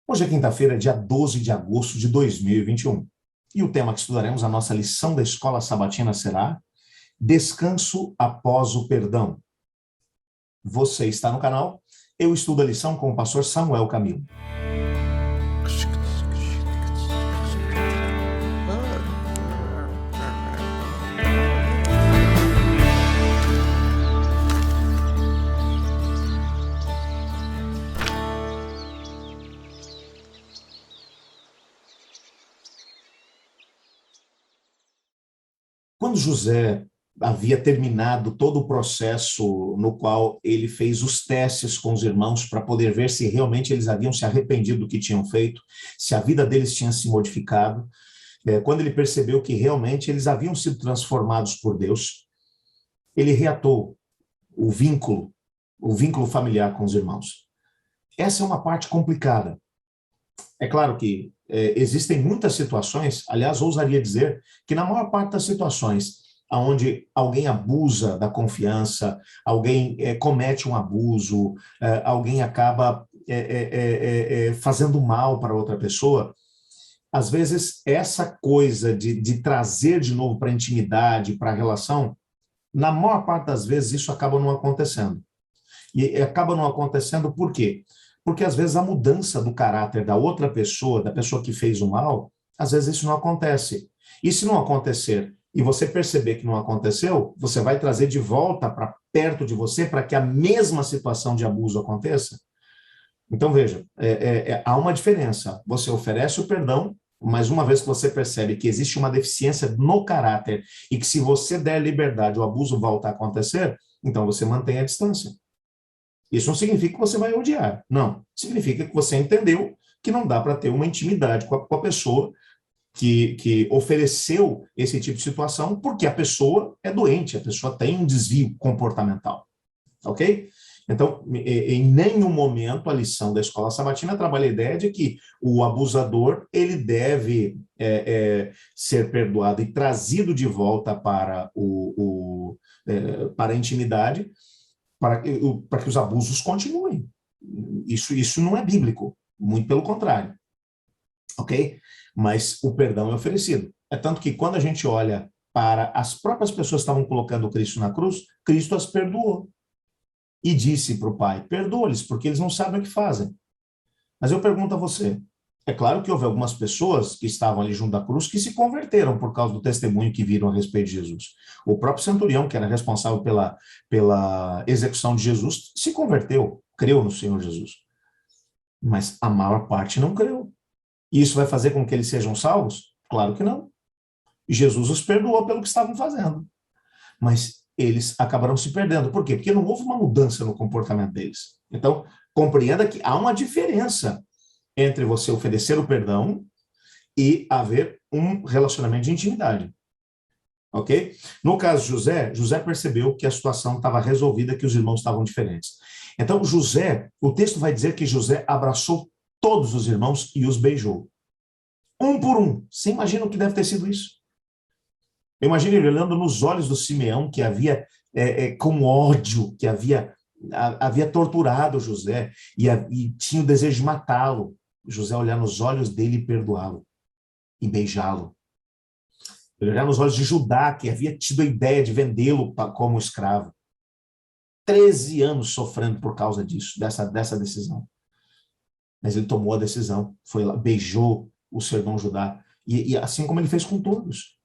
Hoje é quinta-feira, dia 12 de agosto de 2021. E o tema que estudaremos, a nossa lição da escola sabatina será Descanso após o perdão. Você está no canal, eu estudo a lição com o pastor Samuel Camilo. Quando José havia terminado todo o processo no qual ele fez os testes com os irmãos para poder ver se realmente eles haviam se arrependido do que tinham feito, se a vida deles tinha se modificado, quando ele percebeu que realmente eles haviam sido transformados por Deus, ele reatou o vínculo familiar com os irmãos. Essa é uma parte complicada. É claro que existem muitas situações, aliás, ousaria dizer que na maior parte das situações onde alguém abusa da confiança, alguém comete um abuso, alguém acaba fazendo mal para outra pessoa, às vezes essa coisa de trazer de novo para a intimidade, para a relação, na maior parte das vezes isso acaba não acontecendo. E acaba não acontecendo por quê? Porque às vezes a mudança do caráter da outra pessoa, da pessoa que fez o mal, às vezes isso não acontece. E se não acontecer e você perceber que não aconteceu, você vai trazer de volta para perto de você para que a mesma situação de abuso aconteça? Então veja, há uma diferença. Você oferece o perdão, mas uma vez que você percebe que existe uma deficiência no caráter e que se você der liberdade o abuso volta a acontecer, então você mantém a distância. Isso não significa que você vai odiar, não. Significa que você entendeu que não dá para ter uma intimidade com a pessoa que ofereceu esse tipo de situação, porque a pessoa é doente, a pessoa tem um desvio comportamental, ok? Então, em nenhum momento a lição da escola sabatina trabalha a ideia de que o abusador ele deve ser perdoado e trazido de volta para para a intimidade, para que os abusos continuem. Isso não é bíblico, muito pelo contrário, ok? Mas o perdão é oferecido. É tanto que quando a gente olha para as próprias pessoas que estavam colocando Cristo na cruz, Cristo as perdoou. E disse para o Pai, perdoa-lhes, porque eles não sabem o que fazem. Mas eu pergunto a você, é claro que houve algumas pessoas que estavam ali junto da cruz que se converteram por causa do testemunho que viram a respeito de Jesus. O próprio centurião, que era responsável pela execução de Jesus, se converteu, creu no Senhor Jesus. Mas a maior parte não creu. E isso vai fazer com que eles sejam salvos? Claro que não. Jesus os perdoou pelo que estavam fazendo. Mas eles acabaram se perdendo. Por quê? Porque não houve uma mudança no comportamento deles. Então, compreenda que há uma diferença entre você oferecer o perdão e haver um relacionamento de intimidade. Ok? No caso de José percebeu que a situação estava resolvida, que os irmãos estavam diferentes. Então, o texto vai dizer que José abraçou todos os irmãos e os beijou. Um por um. Você imagina o que deve ter sido isso? Eu imagino ele olhando nos olhos do Simeão, que havia, com ódio, que havia torturado José e tinha o desejo de matá-lo. José olhar nos olhos dele e perdoá-lo, e beijá-lo. Ele olhar nos olhos de Judá, que havia tido a ideia de vendê-lo como escravo. 13 anos sofrendo por causa disso, dessa decisão. Mas ele tomou a decisão, foi lá, beijou o seu irmão Judá, e assim como ele fez com todos.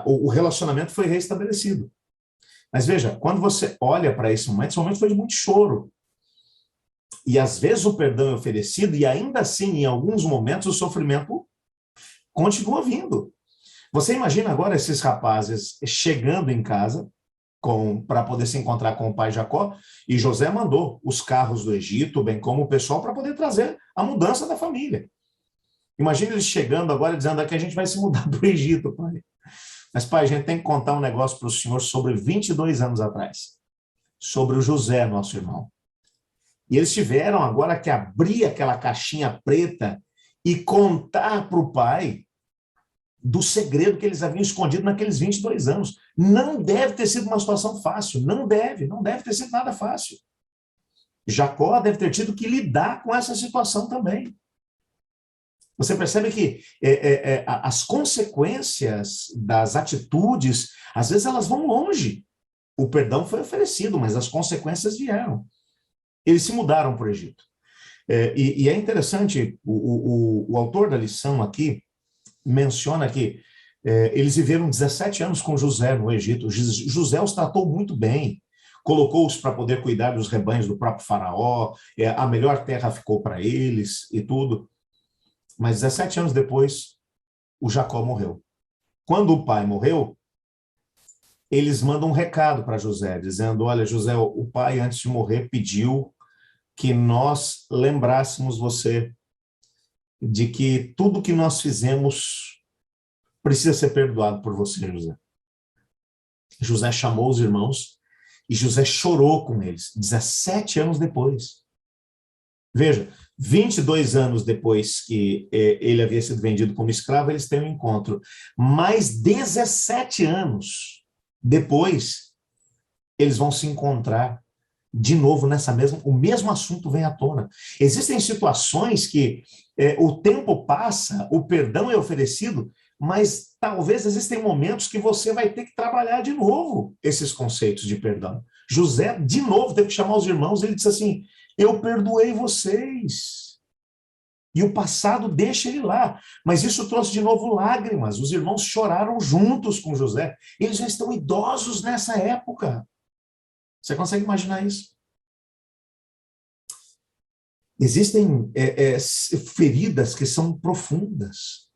O relacionamento foi restabelecido. Mas veja, quando você olha para esse momento foi de muito choro. E às vezes o perdão é oferecido e ainda assim, em alguns momentos, o sofrimento continua vindo. Você imagina agora esses rapazes chegando em casa para poder se encontrar com o pai Jacó, e José mandou os carros do Egito, bem como o pessoal, para poder trazer a mudança da família. Imagina eles chegando agora dizendo que a gente vai se mudar para o Egito, pai. Mas, pai, a gente tem que contar um negócio para o senhor sobre 22 anos atrás, sobre o José, nosso irmão. E eles tiveram agora que abrir aquela caixinha preta e contar para o pai do segredo que eles haviam escondido naqueles 22 anos. Não deve ter sido uma situação fácil, não deve ter sido nada fácil. Jacó deve ter tido que lidar com essa situação também. Você percebe que as consequências das atitudes, às vezes elas vão longe. O perdão foi oferecido, mas as consequências vieram. Eles se mudaram para o Egito. E é interessante, o autor da lição aqui menciona que eles viveram 17 anos com José no Egito. José os tratou muito bem, colocou-os para poder cuidar dos rebanhos do próprio faraó, a melhor terra ficou para eles e tudo. Mas 17 anos depois, o Jacó morreu. Quando o pai morreu, eles mandam um recado para José, dizendo, olha, José, o pai, antes de morrer, pediu que nós lembrássemos você de que tudo que nós fizemos precisa ser perdoado por você, José. José chamou os irmãos e José chorou com eles, 17 anos depois. Veja, 22 anos depois que ele havia sido vendido como escravo, eles têm um encontro. Mais 17 anos depois, eles vão se encontrar de novo o mesmo assunto vem à tona. Existem situações que o tempo passa, o perdão é oferecido, mas talvez existem momentos que você vai ter que trabalhar de novo esses conceitos de perdão. José, de novo, teve que chamar os irmãos, ele disse assim, eu perdoei vocês. E o passado deixa ele lá. Mas isso trouxe de novo lágrimas. Os irmãos choraram juntos com José. Eles já estão idosos nessa época. Você consegue imaginar isso? Existem feridas que são profundas.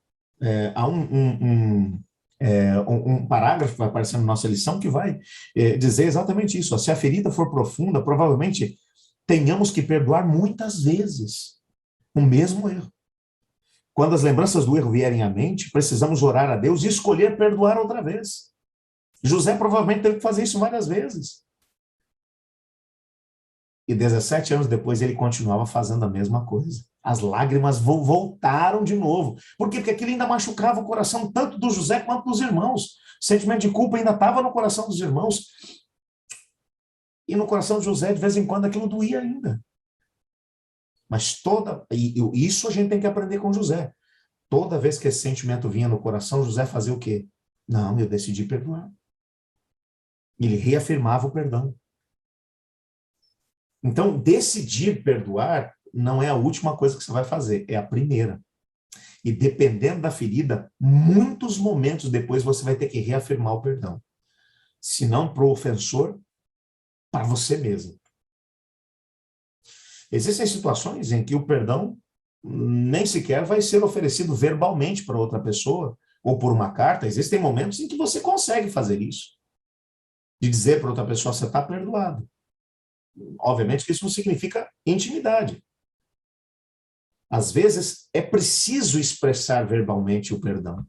Há um parágrafo que vai aparecer na nossa lição que vai dizer exatamente isso. Se a ferida for profunda, provavelmente tenhamos que perdoar muitas vezes o mesmo erro. Quando as lembranças do erro vierem à mente, precisamos orar a Deus e escolher perdoar outra vez. José provavelmente teve que fazer isso várias vezes. E 17 anos depois ele continuava fazendo a mesma coisa. As lágrimas voltaram de novo. Por quê? Porque aquilo ainda machucava o coração tanto do José quanto dos irmãos. O sentimento de culpa ainda estava no coração dos irmãos. E no coração de José, de vez em quando, aquilo doía ainda. Mas isso a gente tem que aprender com José. Toda vez que esse sentimento vinha no coração, José fazia o quê? Não, eu decidi perdoar. Ele reafirmava o perdão. Então, decidir perdoar não é a última coisa que você vai fazer, é a primeira. E dependendo da ferida, muitos momentos depois você vai ter que reafirmar o perdão. Se não para o ofensor, para você mesmo. Existem situações em que o perdão nem sequer vai ser oferecido verbalmente para outra pessoa, ou por uma carta. Existem momentos em que você consegue fazer isso. De dizer para outra pessoa, você está perdoado. Obviamente que isso não significa intimidade. Às vezes, é preciso expressar verbalmente o perdão.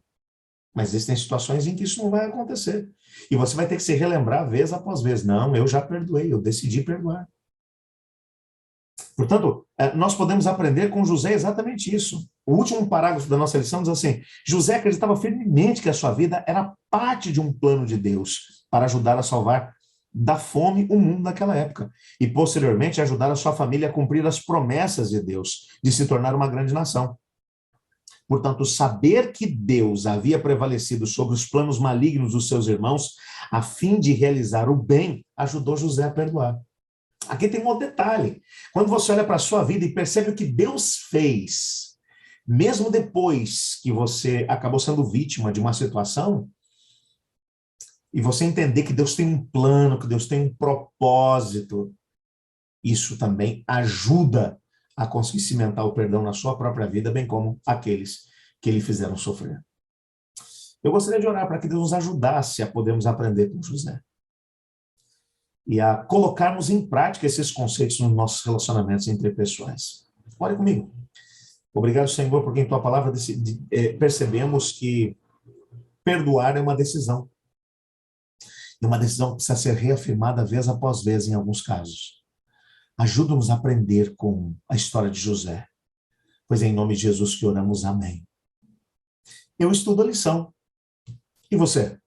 Mas existem situações em que isso não vai acontecer. E você vai ter que se relembrar vez após vez. Não, eu já perdoei, eu decidi perdoar. Portanto, nós podemos aprender com José exatamente isso. O último parágrafo da nossa lição diz assim, José acreditava firmemente que a sua vida era parte de um plano de Deus para ajudar a salvar da fome o mundo naquela época e, posteriormente, ajudar a sua família a cumprir as promessas de Deus de se tornar uma grande nação. Portanto, saber que Deus havia prevalecido sobre os planos malignos dos seus irmãos a fim de realizar o bem, ajudou José a perdoar. Aqui tem um outro detalhe. Quando você olha para a sua vida e percebe o que Deus fez, mesmo depois que você acabou sendo vítima de uma situação, e você entender que Deus tem um plano, que Deus tem um propósito, isso também ajuda a conseguir cimentar o perdão na sua própria vida, bem como aqueles que lhe fizeram sofrer. Eu gostaria de orar para que Deus nos ajudasse a podermos aprender com José e a colocarmos em prática esses conceitos nos nossos relacionamentos interpessoais. Ore comigo. Obrigado, Senhor, porque em Tua palavra percebemos que perdoar é uma decisão. E uma decisão que precisa ser reafirmada vez após vez em alguns casos. Ajuda-nos a aprender com a história de José. Pois é em nome de Jesus que oramos, amém. Eu estudo a lição. E você?